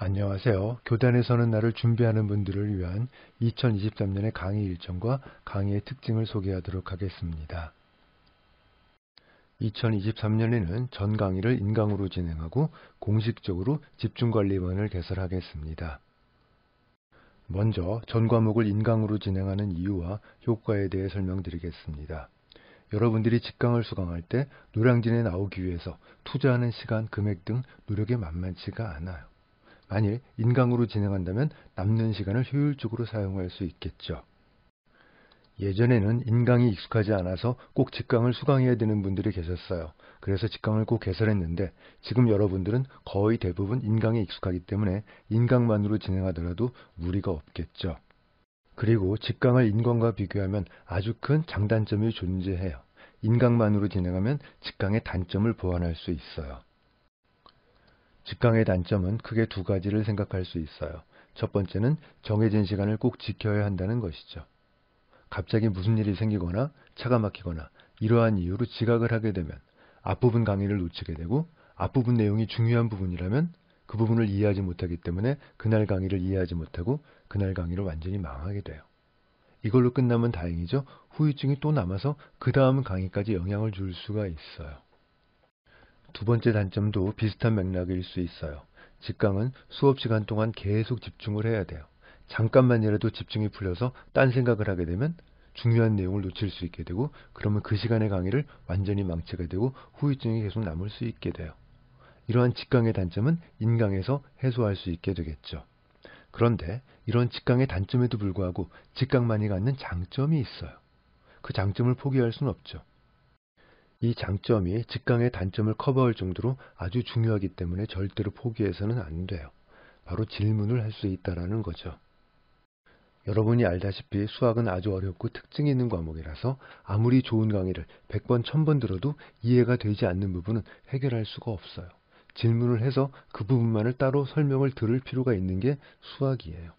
안녕하세요. 교단에 서는 날을 준비하는 분들을 위한 2023년의 강의 일정과 강의의 특징을 소개하도록 하겠습니다. 2023년에는 전 강의를 인강으로 진행하고 공식적으로 집중관리원을 개설하겠습니다. 먼저 전 과목을 인강으로 진행하는 이유와 효과에 대해 설명드리겠습니다. 여러분들이 직강을 수강할 때 노량진에 나오기 위해서 투자하는 시간, 금액 등 노력이 만만치가 않아요. 만일 인강으로 진행한다면 남는 시간을 효율적으로 사용할 수 있겠죠. 예전에는 인강이 익숙하지 않아서 꼭 직강을 수강해야 되는 분들이 계셨어요. 그래서 직강을 꼭 개설했는데 지금 여러분들은 거의 대부분 인강에 익숙하기 때문에 인강만으로 진행하더라도 무리가 없겠죠. 그리고 직강을 인강과 비교하면 아주 큰 장단점이 존재해요. 인강만으로 진행하면 직강의 단점을 보완할 수 있어요. 직강의 단점은 크게 두 가지를 생각할 수 있어요. 첫 번째는 정해진 시간을 꼭 지켜야 한다는 것이죠. 갑자기 무슨 일이 생기거나 차가 막히거나 이러한 이유로 지각을 하게 되면 앞부분 강의를 놓치게 되고 앞부분 내용이 중요한 부분이라면 그 부분을 이해하지 못하기 때문에 그날 강의를 이해하지 못하고 그날 강의를 완전히 망하게 돼요. 이걸로 끝나면 다행이죠. 후유증이 또 남아서 그 다음 강의까지 영향을 줄 수가 있어요. 두 번째 단점도 비슷한 맥락일 수 있어요. 직강은 수업 시간 동안 계속 집중을 해야 돼요. 잠깐만이라도 집중이 풀려서 딴 생각을 하게 되면 중요한 내용을 놓칠 수 있게 되고 그러면 그 시간의 강의를 완전히 망치게 되고 후유증이 계속 남을 수 있게 돼요. 이러한 직강의 단점은 인강에서 해소할 수 있게 되겠죠. 그런데 이런 직강의 단점에도 불구하고 직강만이 갖는 장점이 있어요. 그 장점을 포기할 수는 없죠. 이 장점이 직강의 단점을 커버할 정도로 아주 중요하기 때문에 절대로 포기해서는 안 돼요. 바로 질문을 할 수 있다는 거죠. 여러분이 알다시피 수학은 아주 어렵고 특징이 있는 과목이라서 아무리 좋은 강의를 100번, 1000번 들어도 이해가 되지 않는 부분은 해결할 수가 없어요. 질문을 해서 그 부분만을 따로 설명을 들을 필요가 있는 게 수학이에요.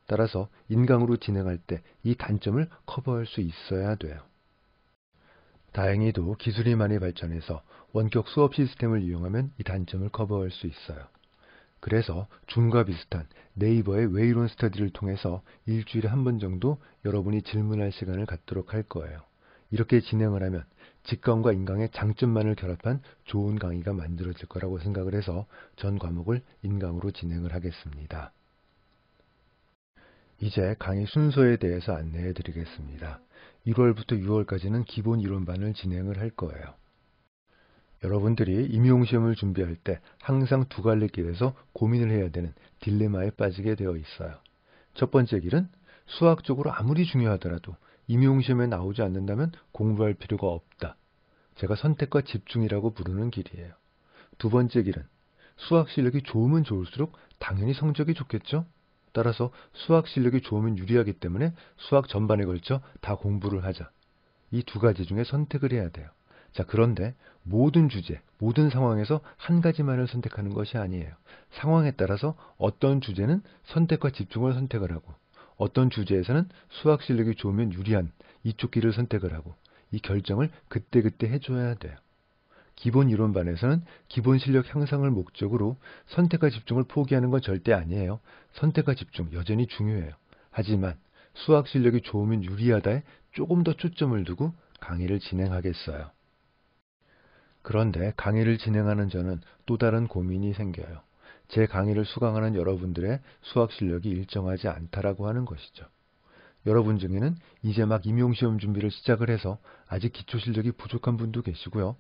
따라서 인강으로 진행할 때 이 단점을 커버할 수 있어야 돼요. 다행히도 기술이 많이 발전해서 원격 수업 시스템을 이용하면 이 단점을 커버할 수 있어요. 그래서 줌과 비슷한 네이버의 웨이론 스터디를 통해서 일주일에 한 번 정도 여러분이 질문할 시간을 갖도록 할 거예요. 이렇게 진행을 하면 직강과 인강의 장점만을 결합한 좋은 강의가 만들어질 거라고 생각을 해서 전 과목을 인강으로 진행을 하겠습니다. 이제 강의 순서에 대해서 안내해 드리겠습니다. 1월부터 6월까지는 기본 이론반을 진행을 할 거예요. 여러분들이 임용시험을 준비할 때 항상 두 갈래 길에서 고민을 해야 되는 딜레마에 빠지게 되어 있어요. 첫 번째 길은 수학적으로 아무리 중요하더라도 임용시험에 나오지 않는다면 공부할 필요가 없다. 제가 선택과 집중이라고 부르는 길이에요. 두 번째 길은 수학 실력이 좋으면 좋을수록 당연히 성적이 좋겠죠? 따라서 수학 실력이 좋으면 유리하기 때문에 수학 전반에 걸쳐 다 공부를 하자. 이 두 가지 중에 선택을 해야 돼요. 자, 그런데 모든 주제, 모든 상황에서 한 가지만을 선택하는 것이 아니에요. 상황에 따라서 어떤 주제는 선택과 집중을 선택을 하고 어떤 주제에서는 수학 실력이 좋으면 유리한 이쪽 길을 선택을 하고 이 결정을 그때그때 해줘야 돼요. 기본 이론반에서는 기본 실력 향상을 목적으로 선택과 집중을 포기하는 건 절대 아니에요. 선택과 집중 여전히 중요해요. 하지만 수학 실력이 좋으면 유리하다에 조금 더 초점을 두고 강의를 진행하겠어요. 그런데 강의를 진행하는 저는 또 다른 고민이 생겨요. 제 강의를 수강하는 여러분들의 수학 실력이 일정하지 않다라고 하는 것이죠. 여러분 중에는 이제 막 임용시험 준비를 시작을 해서 아직 기초 실력이 부족한 분도 계시고요.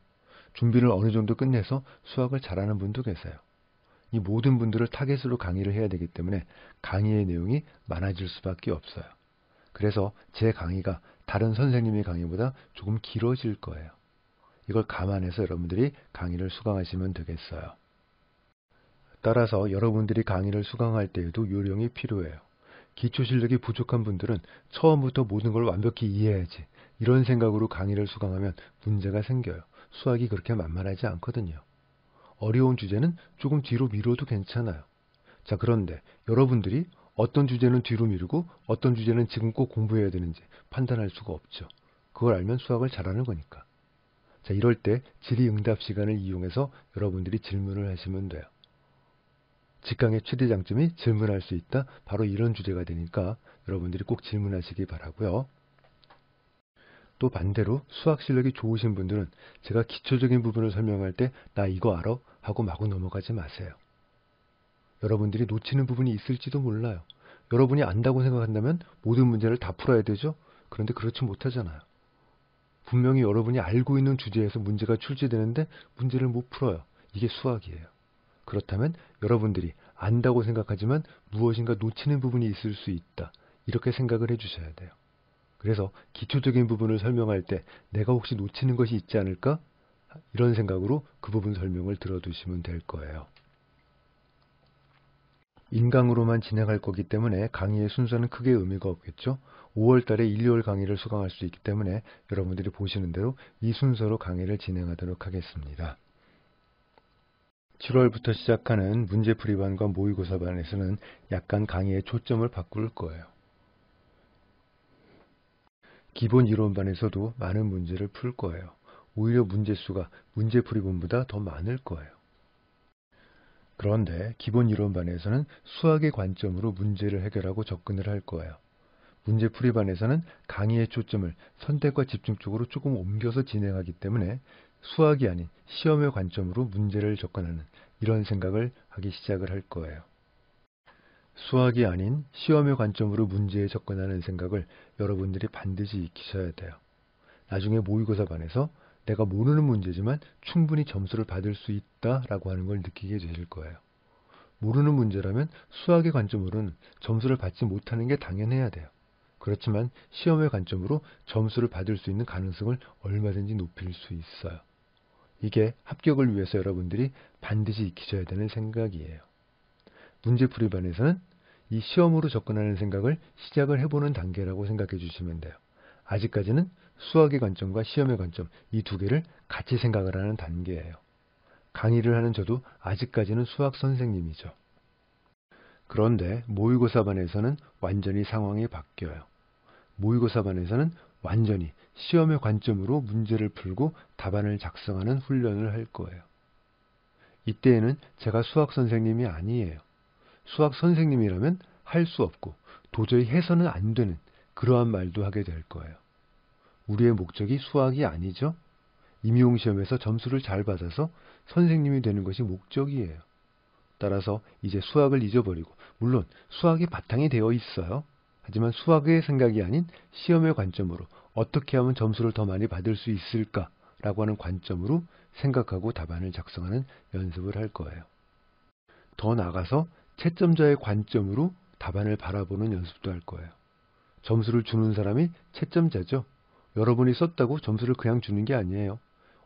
준비를 어느 정도 끝내서 수학을 잘하는 분도 계세요. 이 모든 분들을 타겟으로 강의를 해야 되기 때문에 강의의 내용이 많아질 수밖에 없어요. 그래서 제 강의가 다른 선생님의 강의보다 조금 길어질 거예요. 이걸 감안해서 여러분들이 강의를 수강하시면 되겠어요. 따라서 여러분들이 강의를 수강할 때에도 요령이 필요해요. 기초 실력이 부족한 분들은 처음부터 모든 걸 완벽히 이해해야지. 이런 생각으로 강의를 수강하면 문제가 생겨요. 수학이 그렇게 만만하지 않거든요. 어려운 주제는 조금 뒤로 미뤄도 괜찮아요. 자, 그런데 여러분들이 어떤 주제는 뒤로 미루고 어떤 주제는 지금 꼭 공부해야 되는지 판단할 수가 없죠. 그걸 알면 수학을 잘하는 거니까. 자, 이럴 때 질의응답 시간을 이용해서 여러분들이 질문을 하시면 돼요. 직강의 최대 장점이 질문할 수 있다. 바로 이런 주제가 되니까 여러분들이 꼭 질문하시기 바라고요. 또 반대로 수학 실력이 좋으신 분들은 제가 기초적인 부분을 설명할 때 나 이거 알아? 하고 마구 넘어가지 마세요. 여러분들이 놓치는 부분이 있을지도 몰라요. 여러분이 안다고 생각한다면 모든 문제를 다 풀어야 되죠? 그런데 그렇지 못하잖아요. 분명히 여러분이 알고 있는 주제에서 문제가 출제되는데 문제를 못 풀어요. 이게 수학이에요. 그렇다면 여러분들이 안다고 생각하지만 무엇인가 놓치는 부분이 있을 수 있다. 이렇게 생각을 해주셔야 돼요. 그래서 기초적인 부분을 설명할 때 내가 혹시 놓치는 것이 있지 않을까? 이런 생각으로 그 부분 설명을 들어두시면 될 거예요. 인강으로만 진행할 거기 때문에 강의의 순서는 크게 의미가 없겠죠. 5월 달에 일요일 강의를 수강할 수 있기 때문에 여러분들이 보시는 대로 이 순서로 강의를 진행하도록 하겠습니다. 7월부터 시작하는 문제풀이반과 모의고사반에서는 약간 강의의 초점을 바꿀 거예요. 기본 이론반에서도 많은 문제를 풀 거예요. 오히려 문제수가 문제풀이반보다 더 많을 거예요. 그런데 기본 이론반에서는 수학의 관점으로 문제를 해결하고 접근을 할 거예요. 문제풀이반에서는 강의의 초점을 선택과 집중 쪽으로 조금 옮겨서 진행하기 때문에 수학이 아닌 시험의 관점으로 문제를 접근하는 이런 생각을 하기 시작을 할 거예요. 수학이 아닌 시험의 관점으로 문제에 접근하는 생각을 여러분들이 반드시 익히셔야 돼요. 나중에 모의고사반에서 내가 모르는 문제지만 충분히 점수를 받을 수 있다라고 하는 걸 느끼게 되실 거예요. 모르는 문제라면 수학의 관점으로는 점수를 받지 못하는 게 당연해야 돼요. 그렇지만 시험의 관점으로 점수를 받을 수 있는 가능성을 얼마든지 높일 수 있어요. 이게 합격을 위해서 여러분들이 반드시 익히셔야 되는 생각이에요. 문제풀이반에서는 이 시험으로 접근하는 생각을 시작을 해보는 단계라고 생각해 주시면 돼요. 아직까지는 수학의 관점과 시험의 관점 이 두 개를 같이 생각을 하는 단계예요. 강의를 하는 저도 아직까지는 수학 선생님이죠. 그런데 모의고사반에서는 완전히 상황이 바뀌어요. 모의고사반에서는 완전히 시험의 관점으로 문제를 풀고 답안을 작성하는 훈련을 할 거예요. 이때에는 제가 수학 선생님이 아니에요. 수학 선생님이라면 할 수 없고 도저히 해서는 안 되는 그러한 말도 하게 될 거예요. 우리의 목적이 수학이 아니죠. 임용시험에서 점수를 잘 받아서 선생님이 되는 것이 목적이에요. 따라서 이제 수학을 잊어버리고 물론 수학이 바탕이 되어 있어요. 하지만 수학의 생각이 아닌 시험의 관점으로 어떻게 하면 점수를 더 많이 받을 수 있을까라고 하는 관점으로 생각하고 답안을 작성하는 연습을 할 거예요. 더 나아가서 채점자의 관점으로 답안을 바라보는 연습도 할 거예요. 점수를 주는 사람이 채점자죠. 여러분이 썼다고 점수를 그냥 주는 게 아니에요.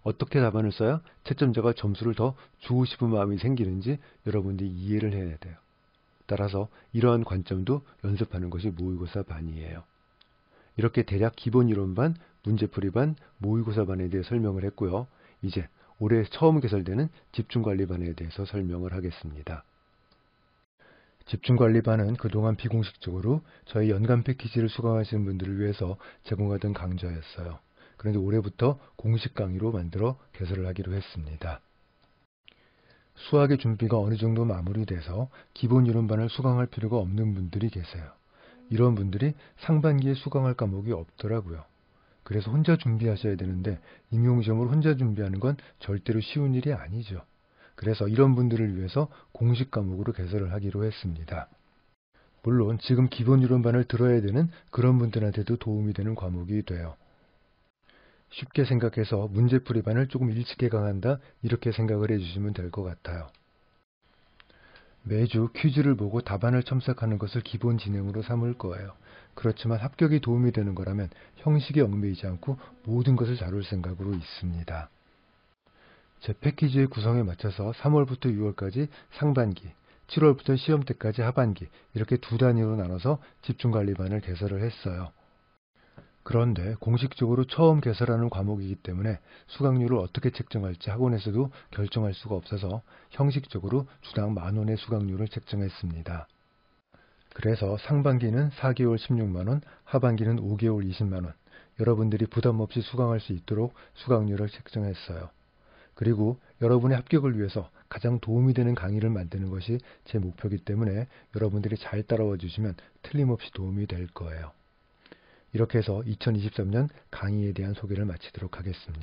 어떻게 답안을 써야 채점자가 점수를 더 주고 싶은 마음이 생기는지 여러분들이 이해를 해야 돼요. 따라서 이러한 관점도 연습하는 것이 모의고사 반이에요. 이렇게 대략 기본 이론반, 문제풀이반, 모의고사반에 대해 설명을 했고요. 이제 올해 처음 개설되는 집중관리반에 대해서 설명을 하겠습니다. 집중관리반은 그동안 비공식적으로 저희 연간 패키지를 수강하시는 분들을 위해서 제공하던 강좌였어요. 그런데 올해부터 공식 강의로 만들어 개설을 하기로 했습니다. 수학의 준비가 어느 정도 마무리돼서 기본 이론반을 수강할 필요가 없는 분들이 계세요. 이런 분들이 상반기에 수강할 과목이 없더라고요. 그래서 혼자 준비하셔야 되는데 임용시험을 혼자 준비하는 건 절대로 쉬운 일이 아니죠. 그래서 이런 분들을 위해서 공식 과목으로 개설을 하기로 했습니다. 물론 지금 기본 이론반을 들어야 되는 그런 분들한테도 도움이 되는 과목이 돼요. 쉽게 생각해서 문제풀이반을 조금 일찍 개강한다 이렇게 생각을 해주시면 될 것 같아요. 매주 퀴즈를 보고 답안을 첨삭하는 것을 기본 진행으로 삼을 거예요. 그렇지만 합격이 도움이 되는 거라면 형식에 얽매이지 않고 모든 것을 다룰 생각으로 있습니다. 제 패키지의 구성에 맞춰서 3월부터 6월까지 상반기, 7월부터 시험 때까지 하반기 이렇게 두 단위로 나눠서 집중관리반을 개설을 했어요. 그런데 공식적으로 처음 개설하는 과목이기 때문에 수강료를 어떻게 책정할지 학원에서도 결정할 수가 없어서 형식적으로 주당 10,000원의 수강료를 책정했습니다. 그래서 상반기는 4개월 16만원, 하반기는 5개월 20만원, 여러분들이 부담 없이 수강할 수 있도록 수강료를 책정했어요. 그리고 여러분의 합격을 위해서 가장 도움이 되는 강의를 만드는 것이 제 목표이기 때문에 여러분들이 잘 따라와 주시면 틀림없이 도움이 될 거예요. 이렇게 해서 2023년 강의에 대한 소개를 마치도록 하겠습니다.